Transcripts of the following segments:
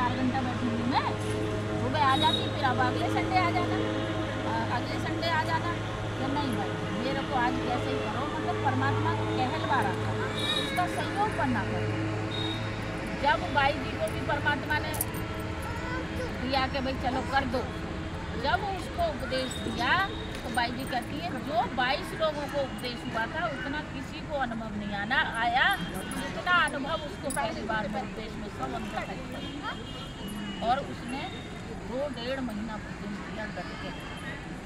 4 घंटा बैठूंगी मैं, सुबह आ जाती, फिर अब अगले संडे आ जाना, अगले संडे आ जाना। तो नहीं भाई, मेरे को आज कैसे ही करो, मतलब परमात्मा को कहलवा रहा था, उसका सहयोग करना करो। जब बाई जी को भी परमात्मा ने दिया कि भाई चलो कर दो, जब उसको उपदेश दिया तो बाई जी कहती है जो 22 लोगों को उपदेश हुआ था उतना किसी को अनुभव नहीं आया जितना अनुभव उसको पहली बार में उपदेश में सब अनुभव। और उसने 2-1.5 महीना उपदेश दिया डट के।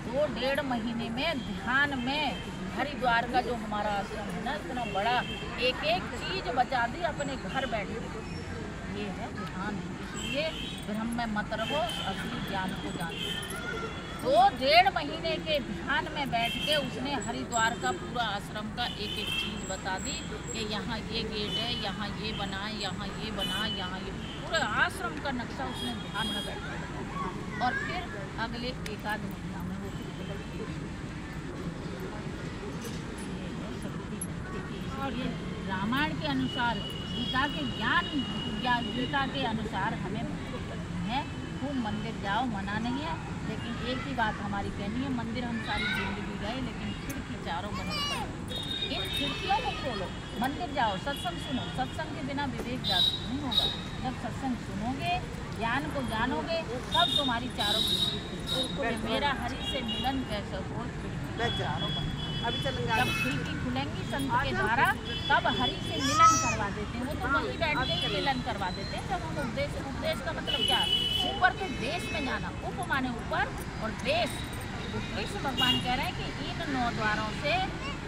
2-1.5 महीने में ध्यान में हरिद्वार का जो हमारा आश्रम है ना, इतना बड़ा, एक एक चीज बचा दी अपने घर बैठ के। ये है ध्यान। इसलिए ब्रह्म में मत रहो, असली ज्ञान को जानो। 2-1.5 महीने के ध्यान में बैठ के उसने हरिद्वार का पूरा आश्रम का एक एक चीज़ बता दी कि यहाँ ये गेट है, यहाँ ये बना, यहाँ ये बना, यहाँ ये, पूरे आश्रम का नक्शा उसने ध्यान में बैठ के बताया। और फिर अगले 1-आध महीना में वो और ये रामायण के अनुसार, गीता के ज्ञान, गीता के अनुसार हमें करनी है। खूब मंदिर जाओ, मना नहीं है, लेकिन एक ही बात हमारी कहनी है, मंदिर हम सारी जिंदगी गए लेकिन खिड़की चारों बंद करो। इन खिड़कियों को खोलो, मंदिर जाओ, सत्संग सुनो। सत्संग के बिना विवेक जागृत नहीं होगा। जब सत्संग सुनोगे, ज्ञान को जानोगे, तब तुम्हारी चारों खिड़की, मेरा हरि से मिलन कैसे हो, चारों बंद। जब खिड़की खुलेंगी संत के द्वारा, तब हरि से मिलन करवा देते हैं। वो तो वहीं बैठ के ही मिलन करवा देते हैं। जब हम उपदेश का मतलब क्या, ऊपर तो देश में जाना, उप माने ऊपर और देश। कृष्ण भगवान कह रहे हैं कि इन 9 द्वारों से,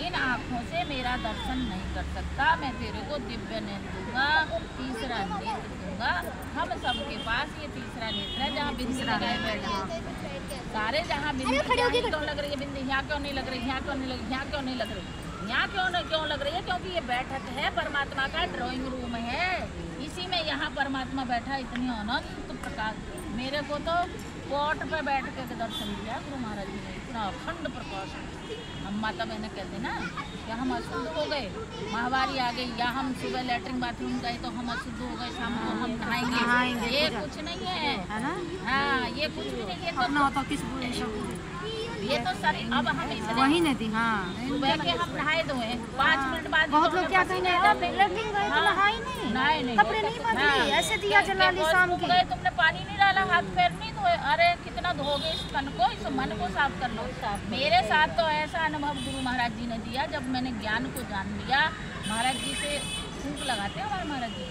इन आँखों से मेरा दर्शन नहीं कर सकता, मैं तेरे को दिव्य नेत्र दूंगा, तीसरा नेत्र दूंगा। हम सबके पास ये तीसरा नेत्र है, जहाँ बिंदी लगाए बैठे सारे, जहाँ बिंदी क्यों लग रही है, बिंदी यहाँ क्यों नहीं लग रही, यहाँ क्यों नहीं लग, यहाँ क्यों नहीं लग रही, यहाँ क्यों लग रही है, क्योंकि ये बैठक है परमात्मा का, ड्राइंग रूम है, इसी में यहाँ परमात्मा बैठा। इतनी अनंत प्रकाश, मेरे को तो कोट पे बैठ के दर्शन दिया गुरु महाराज जी ने, इतना अखंड प्रकाश। हम माता बहने कहते ना कि हम अशुद्ध हो गए, महावारी आ गई, या हम सुबह लेटरिन बाथरूम गए तो हम अशुद्ध हो गए, शाम को हम नहाएंगे, ये कुछ नहीं है ना। हाँ, ये कुछ भी नहीं है। ये तो सर अब हम वही नहीं थी। हाँ, सुबह के हम नहाए धोए, 5 मिनट बाद बहुत लोग क्या कपड़े नहीं बदले, ऐसे दिया जला ली, शाम के तुमने पानी नहीं डाला, हाथ पैर नहीं धोए, अरे कितना धोगे इस तन को, इस मन को साफ कर लो। मेरे साथ तो ऐसा अनुभव गुरु महाराज जी ने दिया, जब मैंने ज्ञान को जान लिया। महाराज जी से फूंक लगाते हैं हमारे महाराज जी,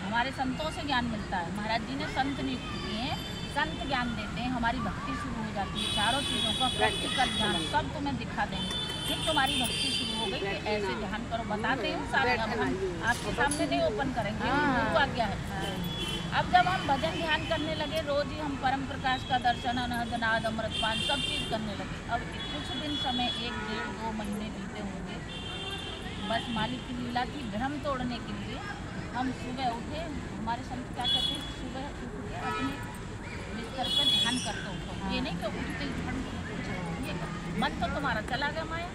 हमारे संतों से ज्ञान मिलता है। महाराज जी ने संत नियुक्त किए हैं, संत ज्ञान देते हैं, हमारी भक्ति शुरू हो जाती है। चारों चीज़ों का प्रैक्टिकल ज्ञान सब तुम्हें दिखा देंगे, फिर तुम्हारी भक्ति शुरू हो गई कि ऐसे ध्यान करो। बताते हैं सारे, अब हम आपके सामने नहीं ओपन करेंगे, गुरु आज्ञा है। अब जब हम भजन ध्यान करने लगे, रोज ही हम परम प्रकाश का दर्शन, अनहद नाद, अमृतपान सब चीज़ करने लगे। अब कुछ दिन समय, 1-1.5-2 महीने बीते होंगे, बस मालिक की लीला थी भ्रम तोड़ने के लिए। हम सुबह उठे, हमारे संत क्या कहते हैं, सुबह उठ के अपने बिस्तर पर ध्यान करते हो, ये नहीं कि उठते ही मन तो तुम्हारा चला गया माया।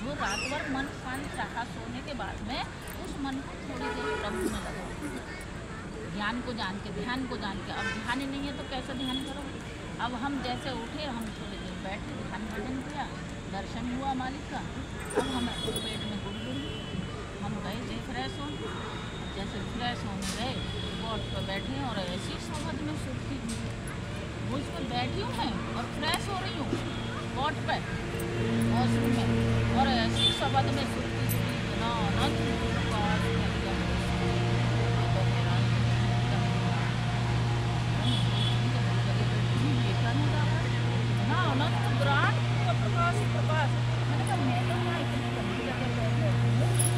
जो रात भर मन शांत चाहा सोने के बाद में, उस मन को थोड़ी देर प्रभु में लगाओ, ज्ञान को जान के, ध्यान को जान के। अब ध्यान ही नहीं है तो कैसे ध्यान करोगे। अब हम जैसे उठे, हम थोड़ी देर बैठ के ध्यान भजन किया, दर्शन हुआ मालिक का। अब हम पेट में गुड़गुड़ी, हम गए थे फ्रेश हो, जैसे फ्रेश होने गए, बोर्ड पर बैठे और ऐसी समझ में सुर्खी, मुझ पर बैठी हूँ मैं और फ्रेश हो रही हूँ बोर्ड पर वॉशरूम में, और ऐसी शब्द में सुर्खी सुनी, इतना अनंत प्रकाश अनंत ग्रांड प्रकाश प्रकाश। मैंने कहा मैं तो यहाँ इतनी गंदी जगह बैठे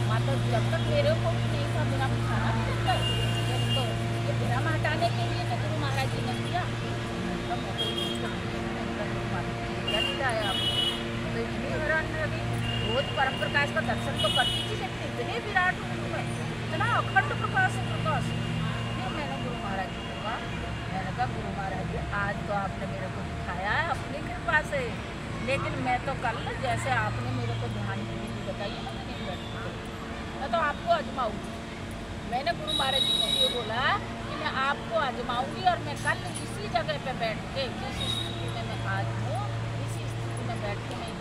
माता, जब तक मेरे को भी नहीं था, मेरा खाना नहीं मिलता, जब तो ये भ्रम हटाने के लिए तो गुरु महाराज जी ने दिया। आया तो इतनी हैरान लगी, रोज परम प्रकाश का दर्शन तो करती थी, लेकिन इतने विराट रूप में, इतना अखंड प्रकाश प्रकाश। फिर मैंने गुरु महाराज जी को कहा, मैंने कहा गुरु महाराज जी आज तो आपने मेरे को दिखाया है अपनी कृपा से, लेकिन मैं तो कल जैसे आपने मेरे को ध्यान की विधि बताई है, मैं तो आपको आजमाऊँ। मैंने गुरु महाराज जी को ये बोला कि मैं आपको आजमाऊंगी और मैं कल इसी जगह पे बैठ के जिस स्थिति में मैं आज हूँ इसी स्थिति में बैठ के मैं